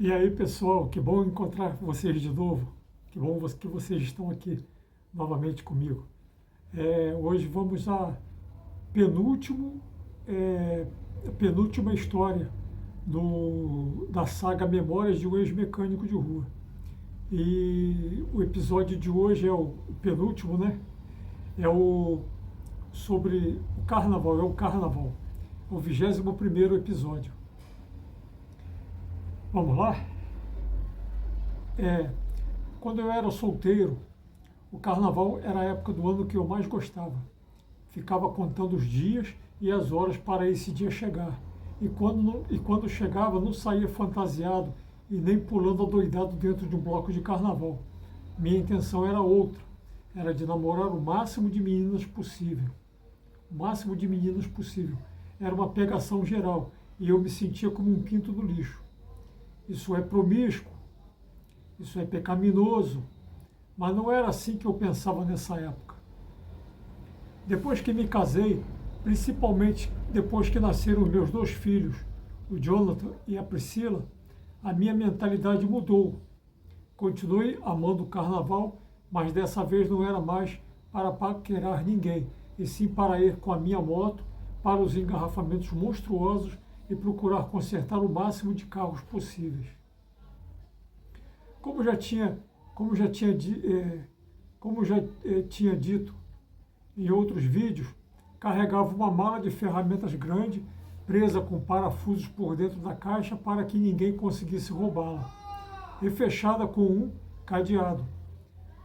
E aí, pessoal, que bom encontrar vocês de novo. Que bom que vocês estão aqui novamente comigo. Hoje vamos à penúltimo, é, penúltima história da saga Memórias de um Ex-Mecânico de Rua. E o episódio de hoje é o penúltimo, né? Sobre o Carnaval, é o 21º episódio. Vamos lá? Quando eu era solteiro, o Carnaval era a época do ano que eu mais gostava. Ficava contando os dias e as horas para esse dia chegar. E quando chegava, não saía fantasiado e nem pulando adoidado dentro de um bloco de carnaval. Minha intenção era outra, era de namorar o máximo de meninas possível. O máximo de meninas possível. Era uma pegação geral e eu me sentia como um pinto no lixo. Isso é promíscuo, isso é pecaminoso, mas não era assim que eu pensava nessa época. Depois que me casei, principalmente depois que nasceram os meus 2 filhos, o Jonathan e a Priscila, a minha mentalidade mudou. Continuei amando o carnaval, mas dessa vez não era mais para paquerar ninguém, e sim para ir com a minha moto para os engarrafamentos monstruosos e procurar consertar o máximo de carros possíveis. Como já tinha dito em outros vídeos, carregava uma mala de ferramentas grande, presa com parafusos por dentro da caixa para que ninguém conseguisse roubá-la, e fechada com um cadeado.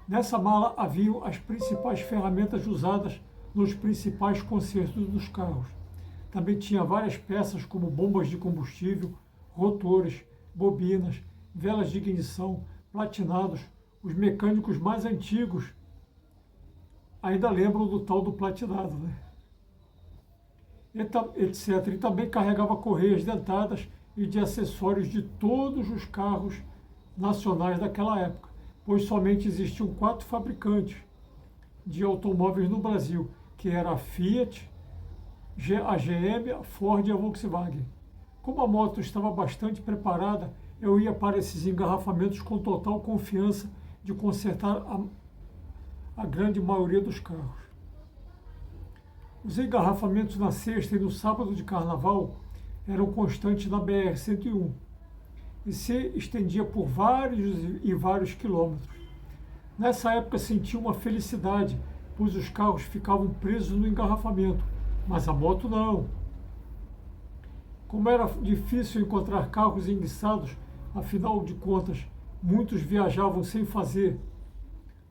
Nessa mala haviam as principais ferramentas usadas nos principais consertos dos carros. Também tinha várias peças como bombas de combustível, rotores, bobinas, velas de ignição, platinados. Os mecânicos mais antigos ainda lembram do tal do platinado, né? Etc. E também carregava correias dentadas e de acessórios de todos os carros nacionais daquela época, pois somente existiam 4 fabricantes de automóveis no Brasil, que era a Fiat, a GM, a Ford e a Volkswagen. Como a moto estava bastante preparada, eu ia para esses engarrafamentos com total confiança de consertar a grande maioria dos carros. Os engarrafamentos na sexta e no sábado de carnaval eram constantes na BR-101 e se estendia por vários e vários quilômetros. Nessa época senti uma felicidade, pois os carros ficavam presos no engarrafamento, mas a moto não. Como era difícil encontrar carros enguiçados, afinal de contas, muitos viajavam sem fazer.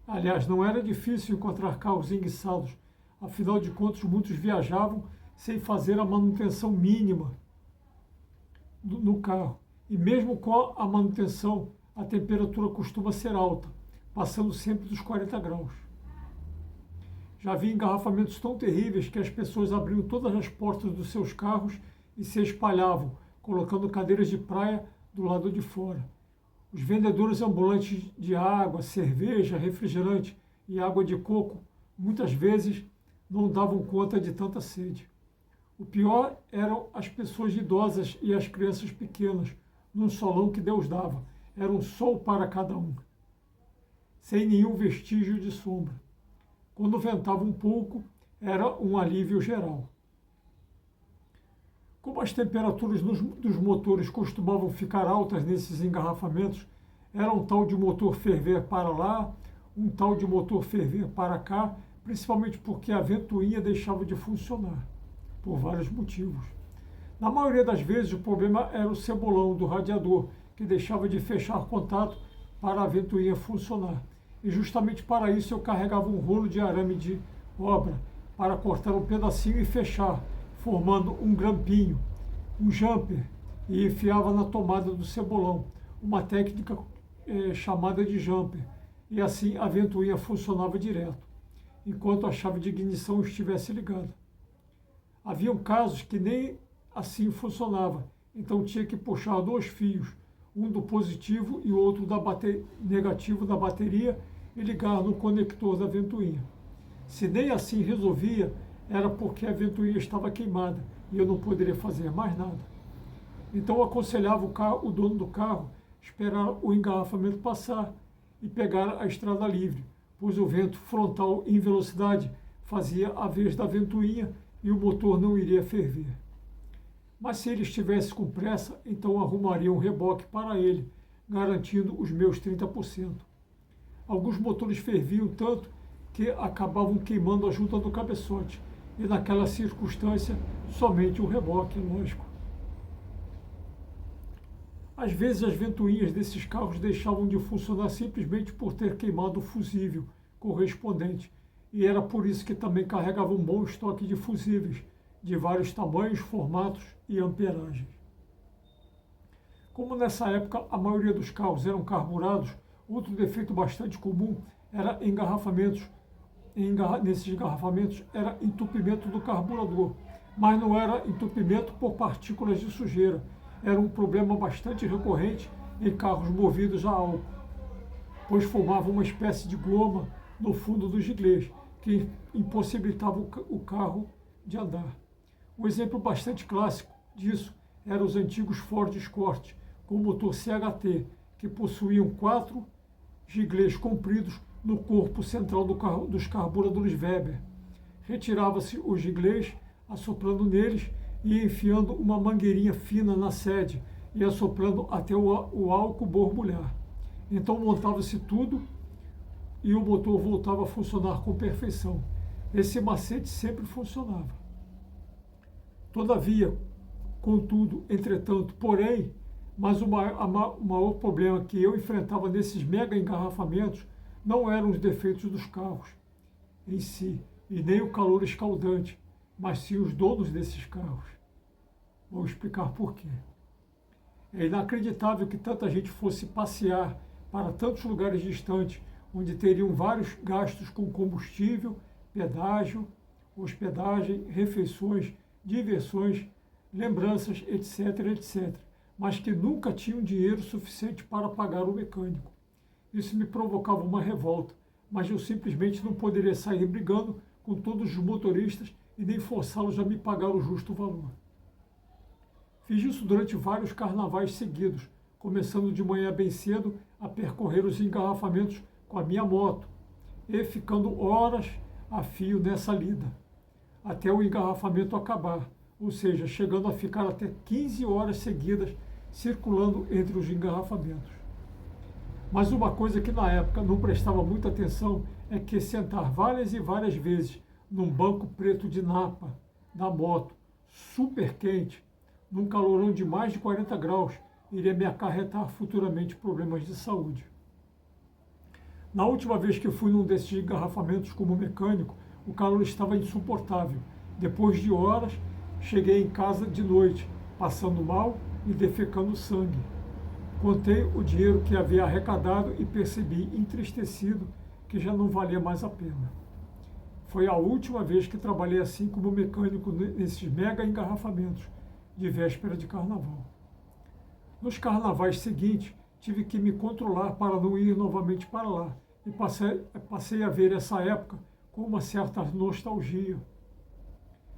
Aliás, não era difícil encontrar carros enguiçados, afinal de contas, muitos viajavam sem fazer a manutenção mínima no carro. E mesmo com a manutenção, a temperatura costuma ser alta, passando sempre dos 40 graus. Já vi engarrafamentos tão terríveis que as pessoas abriam todas as portas dos seus carros e se espalhavam, colocando cadeiras de praia do lado de fora. Os vendedores ambulantes de água, cerveja, refrigerante e água de coco muitas vezes não davam conta de tanta sede. O pior eram as pessoas idosas e as crianças pequenas, num solão que Deus dava. Era um sol para cada um, sem nenhum vestígio de sombra. Quando ventava um pouco, era um alívio geral. Como as temperaturas dos motores costumavam ficar altas nesses engarrafamentos, era um tal de motor ferver para lá, um tal de motor ferver para cá, principalmente porque a ventoinha deixava de funcionar, por vários motivos. Na maioria das vezes, o problema era o cebolão do radiador, que deixava de fechar contato para a ventoinha funcionar. E justamente para isso eu carregava um rolo de arame de obra para cortar um pedacinho e fechar, formando um grampinho, um jumper, e enfiava na tomada do cebolão, uma técnica chamada de jumper, e assim a ventoinha funcionava direto, enquanto a chave de ignição estivesse ligada. Haviam casos que nem assim funcionava, então tinha que puxar 2 fios, um do positivo e o outro negativo da bateria, e ligar no conector da ventoinha. Se nem assim resolvia, era porque a ventoinha estava queimada e eu não poderia fazer mais nada. Então eu aconselhava o dono do carro esperar o engarrafamento passar e pegar a estrada livre, pois o vento frontal em velocidade fazia a vez da ventoinha e o motor não iria ferver. Mas se ele estivesse com pressa, então arrumaria um reboque para ele, garantindo os meus 30%. Alguns motores ferviam tanto que acabavam queimando a junta do cabeçote, e naquela circunstância, somente o reboque, lógico. Às vezes as ventoinhas desses carros deixavam de funcionar simplesmente por ter queimado o fusível correspondente, e era por isso que também carregava um bom estoque de fusíveis, de vários tamanhos, formatos e amperagens. Como nessa época a maioria dos carros eram carburados, outro defeito bastante comum era nesses engarrafamentos era entupimento do carburador, mas não era entupimento por partículas de sujeira, era um problema bastante recorrente em carros movidos a álcool, pois formava uma espécie de goma no fundo do giglês, que impossibilitava o carro de andar. Um exemplo bastante clássico disso eram os antigos Ford Escort, com motor CHT, que possuíam 4 giglês compridos no corpo central dos carburadores Weber. Retirava-se os giglês, assoprando neles e enfiando uma mangueirinha fina na sede e assoprando até o álcool borbulhar. Então montava-se tudo e o motor voltava a funcionar com perfeição. Esse macete sempre funcionava. Todavia, contudo, entretanto, porém, mas o maior problema que eu enfrentava nesses mega engarrafamentos não eram os defeitos dos carros em si, e nem o calor escaldante, mas sim os donos desses carros. Vou explicar por quê. É inacreditável que tanta gente fosse passear para tantos lugares distantes, onde teriam vários gastos com combustível, pedágio, hospedagem, refeições, diversões, lembranças, etc., etc., mas que nunca tinham dinheiro suficiente para pagar o mecânico. Isso me provocava uma revolta, mas eu simplesmente não poderia sair brigando com todos os motoristas e nem forçá-los a me pagar o justo valor. Fiz isso durante vários carnavais seguidos, começando de manhã bem cedo a percorrer os engarrafamentos com a minha moto e ficando horas a fio nessa lida, até o engarrafamento acabar, ou seja, chegando a ficar até 15 horas seguidas circulando entre os engarrafamentos. Mas uma coisa que na época não prestava muita atenção é que sentar várias e várias vezes num banco preto de napa da moto, super quente, num calorão de mais de 40 graus, iria me acarretar futuramente problemas de saúde. Na última vez que eu fui num desses engarrafamentos como mecânico, o calor estava insuportável. Depois de horas, cheguei em casa de noite, passando mal e defecando sangue. Contei o dinheiro que havia arrecadado e percebi, entristecido, que já não valia mais a pena. Foi a última vez que trabalhei assim como mecânico nesses mega engarrafamentos de véspera de carnaval. Nos carnavais seguintes, tive que me controlar para não ir novamente para lá e passei a ver essa época com uma certa nostalgia.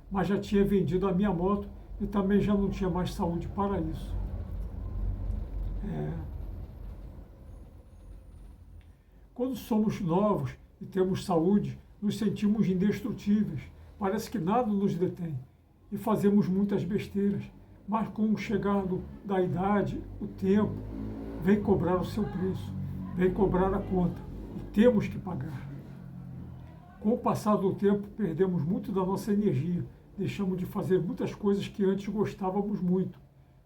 Mas já tinha vendido a minha moto e também já não tinha mais saúde para isso. Quando somos novos e temos saúde, nos sentimos indestrutíveis, parece que nada nos detém e fazemos muitas besteiras, mas com o chegar da idade, o tempo vem cobrar o seu preço, vem cobrar a conta e temos que pagar. Com o passar do tempo, perdemos muito da nossa energia, deixamos de fazer muitas coisas que antes gostávamos muito,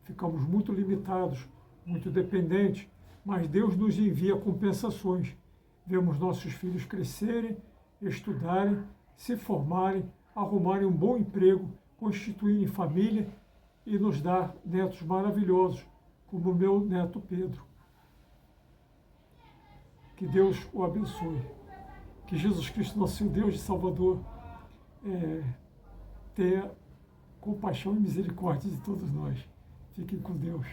ficamos muito limitados, muito dependentes, mas Deus nos envia compensações. Vemos nossos filhos crescerem, estudarem, se formarem, arrumarem um bom emprego, constituírem família e nos dar netos maravilhosos, como o meu neto Pedro. Que Deus o abençoe. Que Jesus Cristo, nosso Deus e Salvador, tenha compaixão e misericórdia de todos nós. Fiquem com Deus.